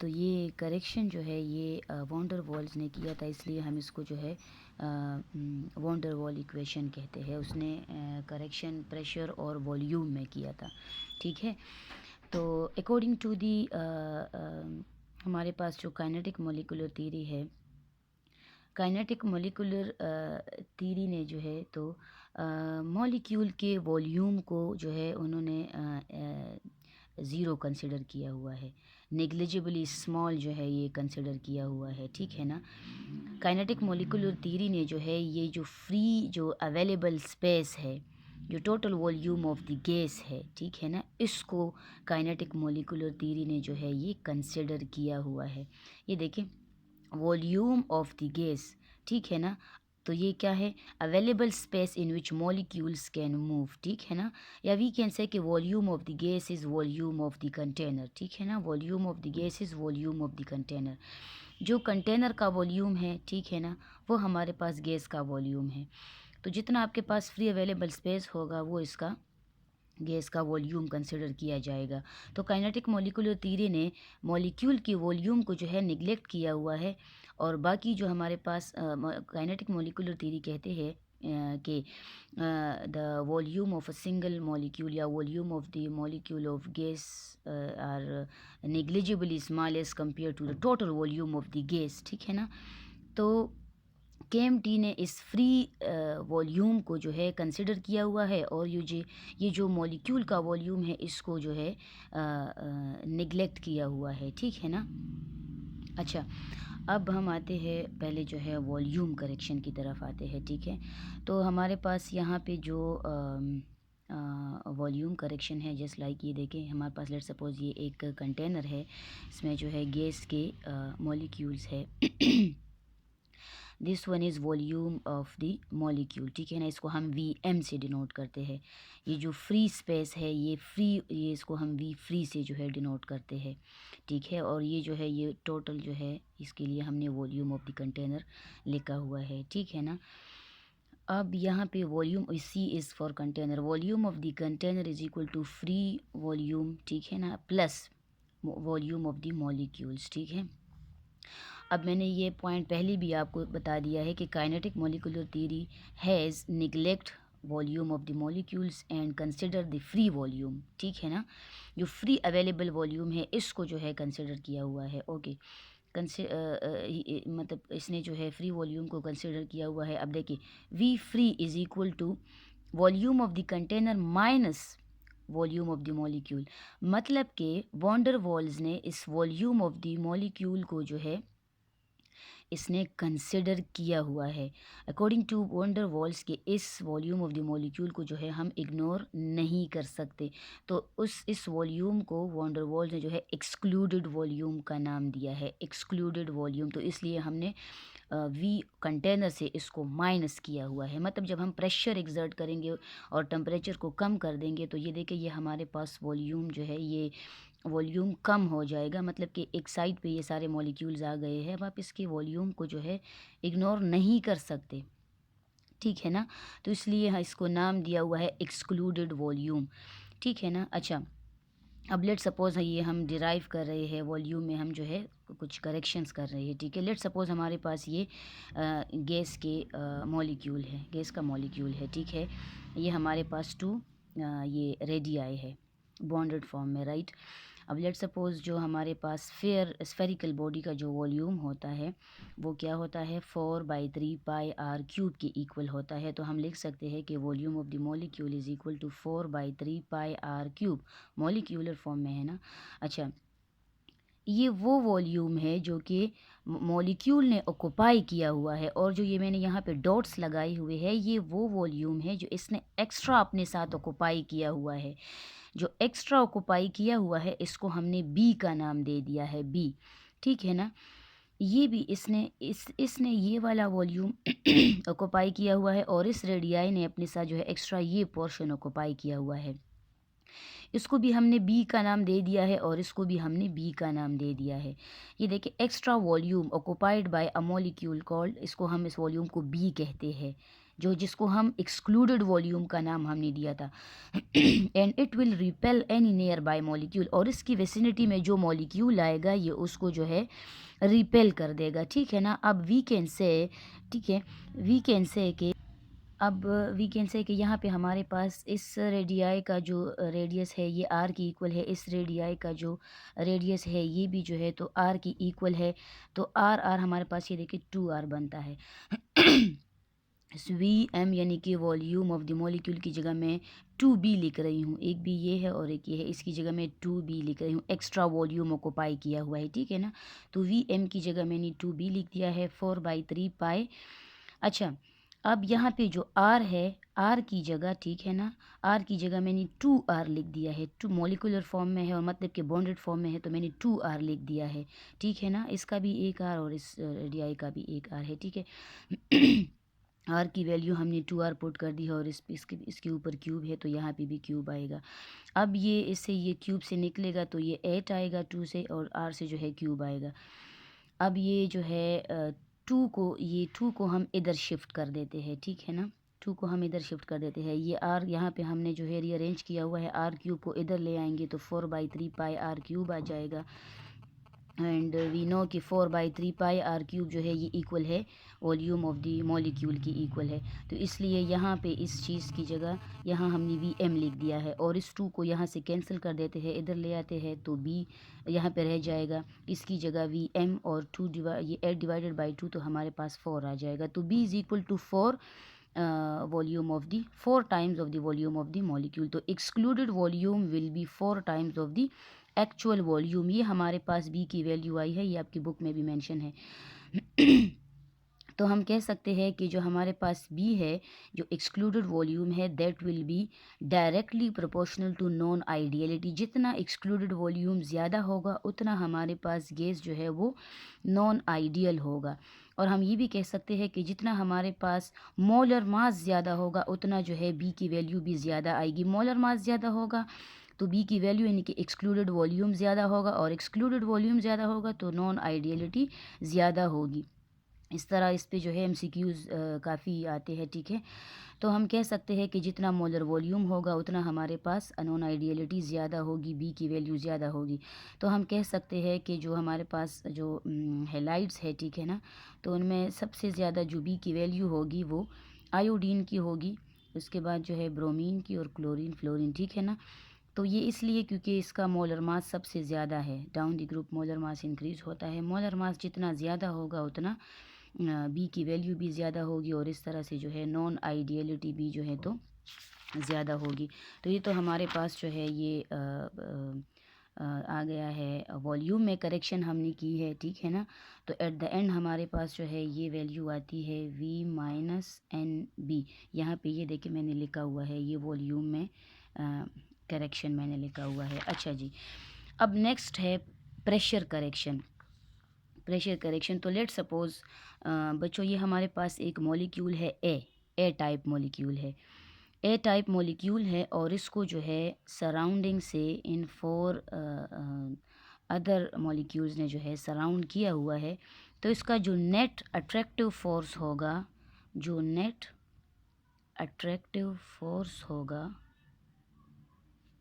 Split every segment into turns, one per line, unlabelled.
तो ये करेक्शन जो है ये वॉन डर वॉल्स ने किया था, इसलिए हम इसको जो है वॉन डर वॉल इक्वेशन कहते हैं। उसने करेक्शन प्रेशर और वॉल्यूम में किया था, ठीक है। तो अकॉर्डिंग टू दी हमारे पास जो काइनेटिक मॉलिक्यूलर थ्योरी है, काइनेटिक मॉलिक्यूलर थ्योरी ने जो है तो मॉलिक्यूल के वॉल्यूम को जो है उन्होंने ज़ीरो कंसिडर किया हुआ है, नेग्लिजिबली स्मॉल जो है ये कंसिडर किया हुआ है, ठीक है ना। काइनेटिक मॉलिक्यूलर थ्योरी ने जो है ये जो फ्री जो अवेलेबल स्पेस है, जो total volume of the gas है, ठीक है ना, इसको काइनेटिक मॉलिक्यूलर थ्योरी ने जो है ये कंसिडर किया हुआ है। ये देखिए वॉल्यूम ऑफ द गैस, ठीक है ना। तो ये क्या है, available space in which molecules can move, ठीक है ना। या वी कैन से कि volume of the gas is volume of the container, ठीक है ना। Volume of the gas is volume of the container. जो कंटेनर का वॉल्यूम है, ठीक है ना, वो हमारे पास गैस का वॉल्यूम है। तो जितना आपके पास फ्री अवेलेबल स्पेस होगा वो इसका गैस का वॉल्यूम कंसिडर किया जाएगा। तो काइनेटिक मॉलिक्यूलर थ्योरी ने मॉलिक्यूल की वॉल्यूम को जो है निगलेक्ट किया हुआ है, और बाकी जो हमारे पास काइनेटिक मॉलिक्यूलर थ्योरी कहते हैं कि the volume of a single molecule या volume of the molecule of gas are negligibly small as compare to the total volume of the gas, ठीक है ना। तो केएमटी ने इस फ्री वॉल्यूम को जो है कंसिडर किया हुआ है, और ये जो मॉलिक्यूल का वॉल्यूम है इसको जो है निगलेक्ट किया हुआ है, ठीक है ना। अच्छा, अब हम आते हैं पहले जो है वॉल्यूम करेक्शन की तरफ आते हैं, ठीक है। तो हमारे पास यहाँ पे जो वॉल्यूम करेक्शन है, जस्ट लाइक ये देखें, हमारे पास लेट सपोज ये एक कंटेनर है, इसमें जो है गैस के मॉलिक्यूल्स है। This one is volume of the molecule, ठीक है ना। इसको हम वी एम से डिनोट करते हैं। ये जो फ्री स्पेस है ये इसको हम वी फ्री से जो है डिनोट करते हैं, ठीक है। और ये जो है ये टोटल जो है इसके लिए हमने वॉल्यूम ऑफ द कंटेनर लिखा हुआ है, ठीक है ना। अब यहाँ पे volume C is for container, volume of the container is equal to free volume, ठीक है ना, plus volume of the molecules, ठीक है। अब मैंने ये पॉइंट पहले भी आपको बता दिया है कि kinetic molecular theory has neglect volume of the molecules and consider the free volume, ठीक है ना। जो फ्री अवेलेबल वॉल्यूम है इसको जो है कंसिडर किया हुआ है, ओके। मतलब इसने जो है फ्री वॉल्यूम को कंसिडर किया हुआ है। अब देखिए V free is equal to volume of the container minus volume of the molecule, मतलब कि वॉन डर वॉल्स ने इस वॉल्यूम ऑफ द मॉलिक्यूल को जो है इसने कंसिडर किया हुआ है। According to van der Waals के इस वॉल्यूम ऑफ द मॉलिक्यूल को जो है हम इग्नोर नहीं कर सकते। तो इस वॉल्यूम को वॉन डर वॉल्स ने जो है एक्सक्लूडेड वॉल्यूम का नाम दिया है, एक्सक्लूडेड वॉल्यूम। तो इसलिए हमने वी कंटेनर से इसको माइनस किया हुआ है। मतलब जब हम प्रेशर एक्सर्ट करेंगे और टेम्परेचर को कम कर देंगे तो ये देखिए ये हमारे पास वॉल्यूम जो है ये वॉल्यूम कम हो जाएगा, मतलब कि एक साइड पे ये सारे मॉलिक्यूल्स आ गए हैं। अब आप इसके वॉल्यूम को जो है इग्नोर नहीं कर सकते, ठीक है ना। तो इसलिए हाँ इसको नाम दिया हुआ है एक्सक्लूडेड वॉल्यूम, ठीक है ना। अच्छा, अब लेट सपोज ये हम डिराइव कर रहे हैं वॉल्यूम में, हम जो है कुछ करेक्शंस कर रहे हैं, ठीक है। लेट सपोज हमारे पास ये गैस के मॉलिक्यूल है, गैस का मॉलिक्यूल है, ठीक है। ये हमारे पास टू ये रेडियाई है बॉन्डेड फॉर्म में, राइट। अब लेट सपोज जो हमारे पास स्फेरिकल बॉडी का जो वॉल्यूम होता है वो क्या होता है 4/3πr³ के इक्वल होता है। तो हम लिख सकते हैं कि volume of the molecule is equal to 4/3πr³, molecular form में है ना। अच्छा, ये वो वॉल्यूम है जो कि मॉलिक्यूल ने ऑक्यूपाई किया हुआ है, और जो ये मैंने यहाँ पे डॉट्स लगाए हुए हैं ये वो वॉल्यूम है जो इसने एक्स्ट्रा अपने साथ ऑक्यूपाई किया हुआ है। जो एक्स्ट्रा ऑक्यूपाई किया हुआ है इसको हमने बी का नाम दे दिया है, बी, ठीक है ना। ये भी इसने ये वाला वॉल्यूम ऑक्यूपाई किया हुआ है, और इस रेडियाई ने अपने साथ जो है एक्स्ट्रा ये पोर्शन ऑक्यूपाई किया हुआ है। इसको भी हमने बी का नाम दे दिया है और इसको भी हमने बी का नाम दे दिया है। ये देखिए extra volume occupied by a molecule called, इसको हम इस वॉल्यूम को बी कहते हैं, जो जिसको हम एक्सक्लूडेड वॉल्यूम का नाम हमने दिया था। And it will repel any near by molecule, और इसकी विसिनिटी में जो मॉलिक्यूल आएगा ये उसको जो है रिपेल कर देगा, ठीक है ना। अब वी कैन से, ठीक है, वी कैन से कि अब वी कैन से कि यहाँ पे हमारे पास इस रेडियाई का जो रेडियस है ये आर की इक्वल है, इस रेडियाई का जो रेडियस है ये भी जो है तो आर की इक्वल है। तो आर आर हमारे पास ये देखिए 2r बनता है। वी एम यानी कि वॉल्यूम ऑफ द मॉलिक्यूल की जगह मैं 2b लिख रही हूँ, एक भी ये है और एक ये है, इसकी जगह मैं 2b लिख रही हूँ, एक्स्ट्रा वॉल्यूम ऑक्यूपाई किया हुआ है, ठीक है ना। तो वी एम की जगह मैंने 2b लिख दिया है 4/3 पाई। अच्छा, अब यहाँ पे जो r है, r की जगह, ठीक है ना, r की जगह मैंने 2r लिख दिया है, 2 मॉलिकुलर फॉर्म में है और मतलब कि बॉन्डेड फॉर्म में है तो मैंने 2r लिख दिया है, ठीक है ना। इसका भी एक r और इस रेडियाई का भी एक r है, ठीक है। आर की वैल्यू हमने 2r पुट कर दी है और इसके ऊपर क्यूब है तो यहाँ पे भी क्यूब आएगा। अब ये इससे ये क्यूब से निकलेगा तो ये 8 आएगा 2 से, और r से जो है क्यूब आएगा। अब ये जो है 2 को हम इधर शिफ्ट कर देते हैं, ठीक है ना, 2 को हम इधर शिफ्ट कर देते हैं। ये r यहाँ पे हमने जो है रीअरेंज किया हुआ है, r क्यूब को इधर ले आएंगे तो 4/3 पाई r क्यूब आ जाएगा। एंड वी नो कि 4/3 पाई आर क्यूब जो है ये इक्वल है वॉल्यूम ऑफ द मॉलिक्यूल की इक्वल है। तो इसलिए यहाँ पे इस चीज़ की जगह यहाँ हमने वी एम लिख दिया है, और इस 2 को यहाँ से कैंसिल कर देते हैं, इधर ले आते हैं तो बी यहाँ पे रह जाएगा, इसकी जगह वी एम और 2 ये 8/2 तो हमारे पास 4 आ जाएगा। तो b is equal to 4 volume of the 4 times of the volume of the molecule. तो excluded volume will be 4 times of the actual volume. ये हमारे पास बी की वैल्यू आई है, ये आपकी बुक में भी मेंशन है। तो हम कह सकते हैं कि जो हमारे पास बी है, जो एक्सक्लूडेड वॉल्यूम है, that will be directly proportional to non ideality. जितना एक्सक्लूडेड वॉल्यूम ज़्यादा होगा उतना हमारे पास गैस जो है वो नॉन आइडियल होगा। और हम ये भी कह सकते हैं कि जितना हमारे पास मोलर मास ज़्यादा होगा उतना जो है बी की वैल्यू भी ज़्यादा आएगी। मोलर मास ज़्यादा होगा तो बी की वैल्यू यानी कि एक्सक्लूडेड वॉल्यूम ज़्यादा होगा, और एक्सक्लूडेड वॉल्यूम ज़्यादा होगा तो नॉन आइडियलिटी ज़्यादा होगी। इस तरह इस पे जो है एमसीक्यूज़ काफ़ी आते हैं, ठीक है। तो हम कह सकते हैं कि जितना मोलर वॉल्यूम होगा उतना हमारे पास नॉन आइडियलिटी ज़्यादा होगी, बी की वैल्यू ज़्यादा होगी। तो हम कह सकते हैं कि जो हमारे पास जो हैलाइड्स है, ठीक है ना, तो उनमें सबसे ज़्यादा जो बी की वैल्यू होगी वो आयोडीन की होगी, उसके बाद जो है ब्रोमीन की और क्लोरीन फ्लोरीन, ठीक है ना। तो ये इसलिए क्योंकि इसका मोलर मास सबसे ज़्यादा है, down the group molar mass increase होता है। मोलर मास जितना ज़्यादा होगा उतना बी की वैल्यू भी ज़्यादा होगी, और इस तरह से जो है नॉन आइडियलिटी भी जो है तो ज़्यादा होगी। तो ये तो हमारे पास जो है ये आ गया है, वॉल्यूम में करेक्शन हमने की है, ठीक है ना। तो एट द एंड हमारे पास जो है ये वैल्यू आती है v माइनस एन बी। यहाँ पे ये देखिए मैंने लिखा हुआ है, ये वॉल्यूम में करेक्शन मैंने लिखा हुआ है। अच्छा जी, अब नेक्स्ट है प्रेशर करेक्शन। प्रेशर करेक्शन, तो लेट सपोज़ बच्चों ये हमारे पास एक मॉलिक्यूल है ए टाइप मॉलिक्यूल है, ए टाइप मॉलिक्यूल है, और इसको जो है सराउंडिंग से इन 4 अदर मॉलिक्यूल्स ने जो है सराउंड किया हुआ है। तो इसका जो नेट अट्रैक्टिव फोर्स होगा, जो नेट अट्रैक्टिव फोर्स होगा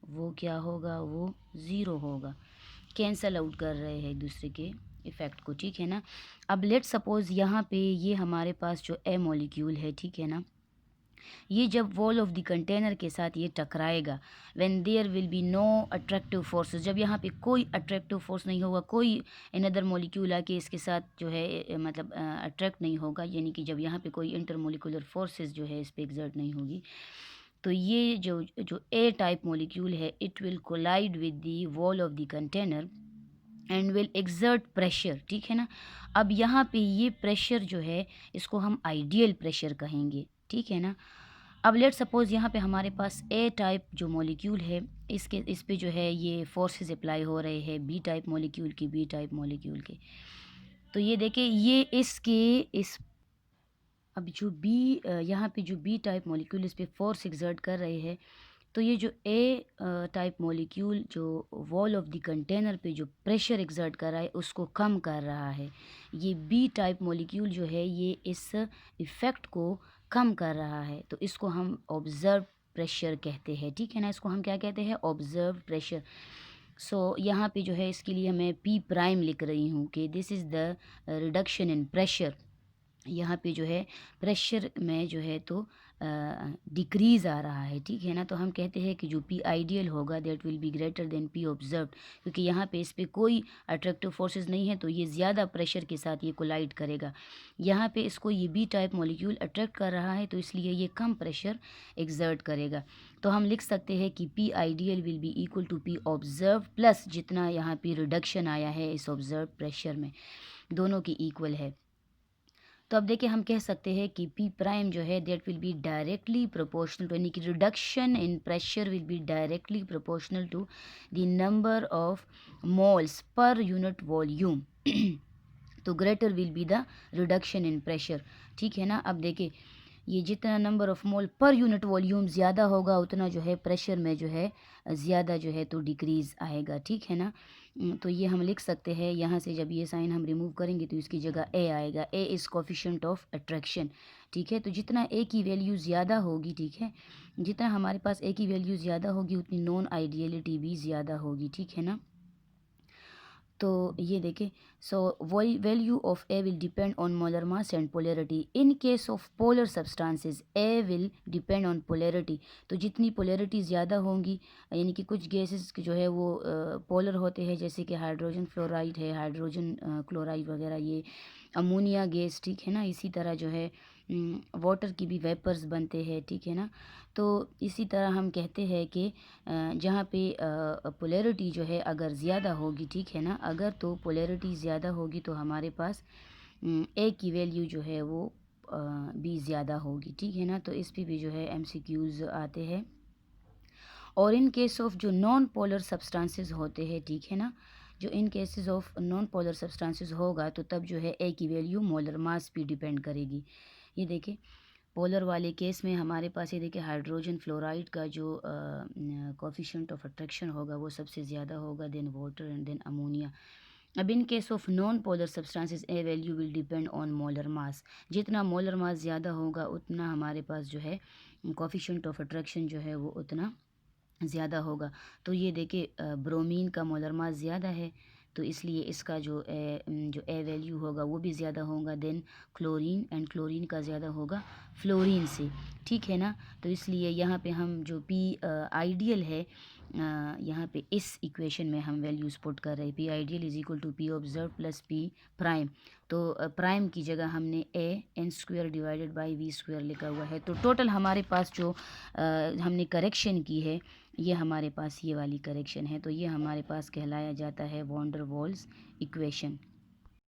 वो क्या होगा, वो ज़ीरो होगा। कैंसल आउट कर रहे हैं एक दूसरे के इफ़ेक्ट को, ठीक है ना। अब लेट सपोज़ यहाँ पे ये हमारे पास जो ए मॉलिक्यूल है, ठीक है ना, ये जब वॉल ऑफ द कंटेनर के साथ ये टकराएगा, when there will be no attractive forces, जब यहाँ पे कोई अट्रैक्टिव फोर्स नहीं होगा, कोई अनदर मॉलिक्यूल आके इसके साथ जो है मतलब अट्रैक्ट नहीं होगा, यानी कि जब यहाँ पे कोई इंटर मोलिकुलर फोर्सेस जो है इस पर एग्जर्ट नहीं होगी, तो ये जो जो ए टाइप मॉलिक्यूल है it will collide with the wall of the container and will exert pressure, ठीक है ना। अब यहाँ पे ये प्रेशर जो है इसको हम आइडियल प्रेशर कहेंगे, ठीक है ना। अब लेट सपोज़ यहाँ पे हमारे पास ए टाइप जो मॉलिक्यूल है इस पे जो है ये फोर्सेस अप्लाई हो रहे हैं बी टाइप मॉलिक्यूल की, बी टाइप मॉलिक्यूल के। तो ये देखिए ये इस अब जो बी यहाँ पे जो बी टाइप मॉलिक्यूल इस पे फोर्स एक्सर्ट कर रहे हैं, तो ये जो ए टाइप मॉलिक्यूल जो वॉल ऑफ द कंटेनर पे जो प्रेशर एक्सर्ट कर रहा है उसको कम कर रहा है। ये बी टाइप मॉलिक्यूल जो है ये इस इफ़ेक्ट को कम कर रहा है, तो इसको हम ऑब्जर्व प्रेशर कहते हैं, ठीक है ना। इसको हम क्या कहते हैं, ऑब्जर्व प्रेशर। सो यहाँ पे जो है इसके लिए मैं पी प्राइम लिख रही हूँ कि this is the reduction in pressure. यहाँ पे जो है प्रेशर में जो है तो डिक्रीज़ आ रहा है, ठीक है ना। तो हम कहते हैं कि जो पी आइडियल होगा that will be greater than P observed, क्योंकि यहाँ पे इस पे कोई अट्रैक्टिव फोर्सेस नहीं है, तो ये ज़्यादा प्रेशर के साथ ये कोलाइड करेगा। यहाँ पे इसको ये बी टाइप मॉलिक्यूल अट्रैक्ट कर रहा है, तो इसलिए ये कम प्रेशर एक्सर्ट करेगा। तो हम लिख सकते हैं कि P ideal will be equal to P observe plus जितना यहाँ पे रिडक्शन आया है इस ऑब्जर्व प्रेशर में, दोनों की इक्वल है। तो अब देखिए हम कह सकते हैं कि पी प्राइम जो है that will be directly proportional to, यानी कि reduction in pressure will be directly proportional to the number of moles per unit volume तो greater will be the reduction in pressure, ठीक है ना। अब देखिए ये जितना नंबर ऑफ मोल पर यूनिट वॉल्यूम ज़्यादा होगा उतना जो है प्रेशर में जो है ज़्यादा जो है तो डिक्रीज़ आएगा, ठीक है ना। तो ये हम लिख सकते हैं, यहाँ से जब ये साइन हम रिमूव करेंगे तो इसकी जगह ए आएगा। A is coefficient of attraction, ठीक है। तो जितना ए की वैल्यू ज़्यादा होगी, ठीक है, जितना हमारे पास ए की वैल्यू ज़्यादा होगी उतनी नॉन आइडियलिटी भी ज़्यादा होगी, ठीक है ना। तो ये देखें, so value of A will depend on molar mass and polarity. In case of polar substances A will depend on polarity. तो जितनी पोलैरिटी ज़्यादा होंगी, यानी कि कुछ गैसेस जो है वो पोलर होते हैं, जैसे कि हाइड्रोजन फ्लोराइड है, हाइड्रोजन क्लोराइड वगैरह, ये अमोनिया गैस, ठीक है ना। इसी तरह जो है वाटर की भी वेपर्स बनते हैं, ठीक है ना। तो इसी तरह हम कहते हैं कि जहाँ पे पोलैरिटी जो है अगर ज़्यादा होगी, ठीक है ना, अगर तो पोलैरिटी ज़्यादा होगी तो हमारे पास ए की वैल्यू जो है वो भी ज़्यादा होगी, ठीक है ना। तो इस पे भी जो है एमसीक्यूज़ आते हैं। और इन केस ऑफ जो नॉन पोलर सब्सटेंसेस होते हैं, ठीक है ना, जो in cases of non polar substances होगा तो तब जो है ए की वैल्यू मोलर मास पे डिपेंड करेगी। ये देखिए पोलर वाले केस में हमारे पास ये देखिए हाइड्रोजन फ्लोराइड का जो कोफिशिएंट ऑफ अट्रैक्शन होगा वो सबसे ज़्यादा होगा, then water and then ammonia. अब in case of non polar substances a value will depend on molar mass. जितना मोलर मास ज़्यादा होगा उतना हमारे पास जो है कोफिशिएंट ऑफ अट्रैक्शन जो है वो उतना ज़्यादा होगा। तो ये देखिए ब्रोमीन का मोलर मास ज़्यादा है, तो इसलिए इसका जो ए वैल्यू होगा वो भी ज़्यादा होगा देन क्लोरीन, एंड क्लोरीन का ज़्यादा होगा फ्लोरीन से, ठीक है ना। तो इसलिए यहाँ पे हम जो पी आइडियल है यहाँ पे इस इक्वेशन में हम वैल्यूज़ पुट कर रहे हैं, p ideal is equal to P observe plus p prime. तो प्राइम की जगह हमने a n square divided by v square लिखा हुआ है। तो टोटल हमारे पास जो हमने करेक्शन की है ये हमारे पास ये वाली करेक्शन है, तो ये हमारे पास कहलाया जाता है वॉन डेर वाल्स इक्वेशन।